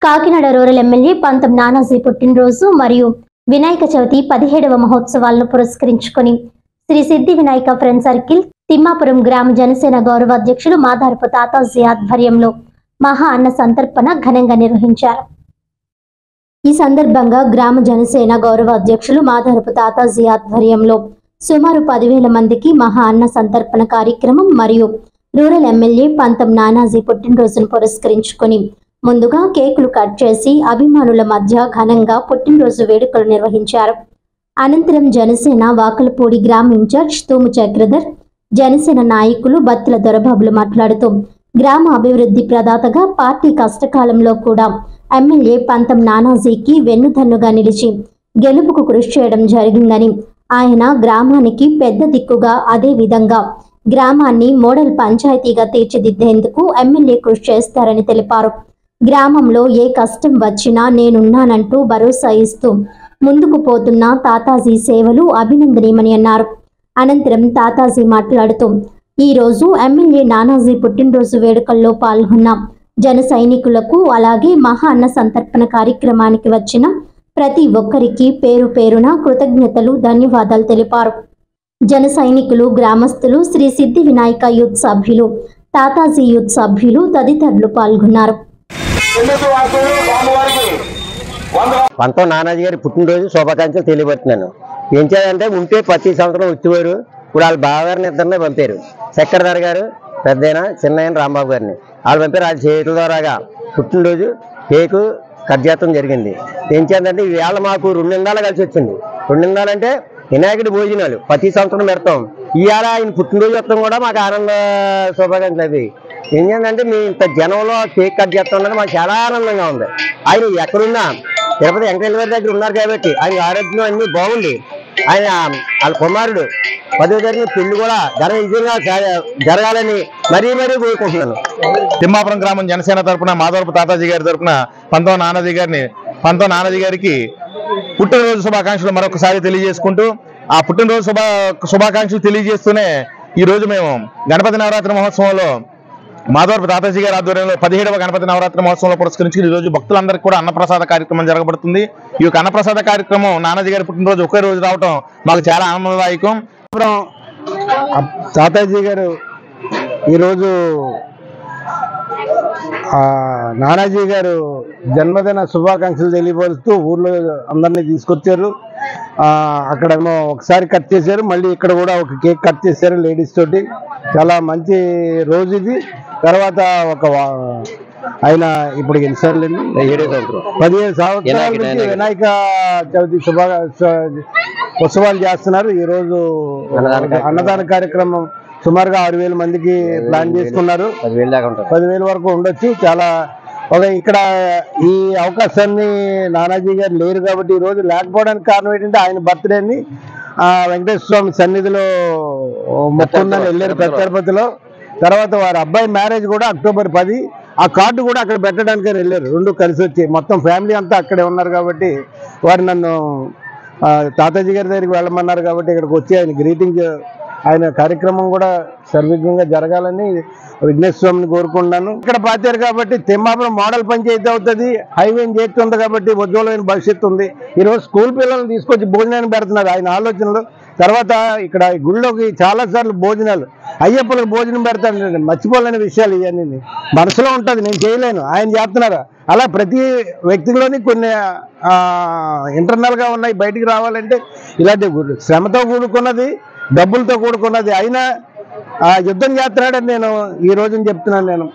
Kakinada rural MLA పంతం నానాజీ పుట్టినరోజు మరియు వినాయక చవితి 17వ మహోత్సవాలను పురస్కరించుకొని శ్రీ సిద్ధి వినాయక ఫ్రెండ్ సర్కిల్ తిమ్మాపురం గ్రామ జనసేన గౌరవ అధ్యక్షులు మాదారపు తాతాజీ ఆధ్వర్యంలో మహా అన్న సంతర్పణ ఘనంగా నిర్వహించారు. ఈ సందర్భంగా గ్రామ జనసేన గౌరవ అధ్యక్షులు మాదారపు తాతాజీ ఆధ్వర్యంలో సుమారు 10,000 మందికి మహా అన్న సంతర్పణ కార్యక్రమం మరియు రూరల్ ఎమ్మెల్యే పంతం నానాజీ పుట్టినరోజును పురస్కరించుకొని ముందుగా కేకులు కట్ చేసి అభిమానుల మధ్య ఘనంగా పుట్టినరోజు వేడుకలు నిర్వహించారు. అనంతరం జనసేన వాకలపూడి గ్రామ ఇన్ఛార్జ్ తూము చక్రధర్, జనసేన నాయకులు బత్తుల దొరబాబులు మాట్లాడుతూ గ్రామ అభివృద్ధి ప్రదాతగా పార్టీ కష్టకాలంలో కూడా ఎమ్మెల్యే పంతం నానాజీకి వెన్నుదన్నుగా నిలిచి గెలుపుకు కృషి చేయడం జరిగిందని, ఆయన గ్రామానికి పెద్ద దిక్కుగా అదే విధంగా గ్రామాన్ని మోడల్ పంచాయతీగా తీర్చిదిద్దేందుకు ఎమ్మెల్యే కృషి చేస్తారని తెలిపారు. గ్రామంలో ఏ కష్టం వచ్చినా నేనున్నానంటూ భరోసా ఇస్తూ ముందుకు పోతున్న తాతాజీ సేవలు అభినందనీయమని అన్నారు. అనంతరం తాతాజీ మాట్లాడుతూ ఈ రోజు ఎమ్మెల్యే నానాజీ పుట్టినరోజు వేడుకల్లో పాల్గొన్న జన సైనికులకు అలాగే మహా అన్న సంతర్పణ కార్యక్రమానికి వచ్చిన ప్రతి ఒక్కరికి పేరు పేరున కృతజ్ఞతలు, ధన్యవాదాలు తెలిపారు. జన సైనికులు, గ్రామస్తులు, శ్రీ సిద్ధి వినాయక యూత్ సభ్యులు, తాతాజీ యూత్ సభ్యులు తదితరులు పాల్గొన్నారు. పంతం నానాజీ గారి పుట్టినరోజు శుభాకాంక్షలు తెలియబడుతున్నాను. ఏం చేయాలంటే ఉంటే ప్రతి సంవత్సరం వచ్చేవారు. ఇప్పుడు వాళ్ళ బావగారిని ఇద్దరినే పంపారు. చక్రధర్ గారు పెద్దయిన చిన్నయన రాంబాబు గారిని వాళ్ళు పంపారు. వాళ్ళ చేతుల ద్వారాగా పుట్టినరోజు కేకు కట్ చేయడం జరిగింది. ఏం చేయాలంటే ఈవేళ మాకు 2 నిందాలు కలిసి వచ్చింది. 2 నిందాలంటే వినాయకుడి భోజనాలు ప్రతి సంవత్సరం పెడతాం. ఇవాళ ఆయన పుట్టినరోజు వస్తాం కూడా మాకు ఆనంద శుభాకాంక్షలు. అవి ఏం చేయాలంటే మీ ఇంత జనంలో కేక్ కట్ చేస్తా ఉన్నది మాకు చాలా ఆనందంగా ఉంది. ఆయన ఎక్కడున్నా తిరుపతి వెంకటేశ్వర గారి దగ్గర ఉన్నారు కాబట్టి ఆయన ఆరోగ్యం అన్ని బాగుంది. ఆయన వాళ్ళ కుమారుడు 10వ తారీఖున పెళ్లి కూడా ఘన విజయంగా జరగాలని మరీ కోరుకుంటున్నాను. తిమ్మాపురం గ్రామం జనసేన తరఫున మాధవరపు తాతాజీ గారి తరఫున పంతం నానాజీ గారికి పుట్టినరోజు శుభాకాంక్షలు మరొకసారి తెలియజేసుకుంటూ, ఆ పుట్టినరోజు శుభాకాంక్షలు తెలియజేస్తూనే ఈ రోజు మేము గణపతి నవరాత్రి మహోత్సవంలో మాధవరపు తాతాజీ గారి ఆధ్వర్యంలో 17వ గణపతి నవరాత్రి మహోత్సవంలో పురస్కరించి ఈ రోజు భక్తులందరికీ కూడా అన్నప్రసాద కార్యక్రమం జరగబడుతుంది. ఈ యొక్క అన్నప్రసాద కార్యక్రమం నానాజీ గారి పుట్టినరోజు ఒకే రోజు రావటం మాకు చాలా ఆనందదాయకం. తాతాజీ గారు ఈరోజు నానాజీ గారు జన్మదిన శుభాకాంక్షలు తెలియపరుస్తూ ఊర్లో అందరినీ తీసుకొచ్చారు. అక్కడేమో ఒకసారి కట్ చేశారు, మళ్ళీ ఇక్కడ కూడా ఒక కేక్ కట్ చేశారు లేడీస్ తోటి. చాలా మంచి రోజు ఇది. తర్వాత ఆయన ఇప్పుడు ఎన్నిసార్లు 17 సంవత్సరాల నుంచి వినాయక చవితి ఉత్సవాలు చేస్తున్నారు. ఈ రోజు అన్నదాన కార్యక్రమం సుమారుగా 6,000 మందికి ప్లాన్ చేసుకున్నారు. 10,000 వరకు ఉండొచ్చు. చాలా ఇక్కడ ఈ అవకాశాన్ని నానాజీ గారు లేరు కాబట్టి ఈ రోజు లేకపోవడానికి కారణం ఏంటంటే ఆయన బర్త్డేని వెంకటేశ్వర స్వామి సన్నిధిలో మొక్కుందని వెళ్ళారు పెద్ద తిరుపతిలో. తర్వాత వారి అబ్బాయి మ్యారేజ్ కూడా అక్టోబర్ 10. ఆ కార్డు కూడా అక్కడ పెట్టడానికి వెళ్ళారు. 2 కలిసి వచ్చి మొత్తం ఫ్యామిలీ అంతా అక్కడే ఉన్నారు కాబట్టి వారు నన్ను తాతాజీ గారి దగ్గరికి వెళ్ళమన్నారు కాబట్టి ఇక్కడికి వచ్చి ఆయన గ్రీటింగ్, ఆయన కార్యక్రమం కూడా సర్విఘ్నంగా జరగాలని విఘ్నేశ్వర స్వామిని కోరుకున్నాను. ఇక్కడ పాతారు కాబట్టి తిమ్మాపురం మోడల్ పంచాయతీ అవుతుంది. హైవే చేస్తుంది కాబట్టి ఉజ్వలమైన భవిష్యత్తు ఉంది. ఈరోజు స్కూల్ పిల్లల్ని తీసుకొచ్చి భోజనాన్ని పెడుతున్నారు ఆయన ఆలోచనలు. తర్వాత ఇక్కడ గుళ్ళోకి చాలాసార్లు భోజనాలు, అయ్యప్పలకు భోజనం పెడతాను, మర్చిపోలేని విషయాలు ఇవన్నీ మనసులో ఉంటుంది, నేను చేయలేను, ఆయన చేస్తున్నారు. అలా ప్రతి వ్యక్తిలోని కొన్ని ఇంటర్నల్గా ఉన్నాయి, బయటికి రావాలంటే ఇలాంటి శ్రమతో కూడుకున్నది, డబ్బులతో కూడుకున్నది. అయినా యుద్ధం చేస్తున్నాడని నేను ఈ రోజున చెప్తున్నాను. నేను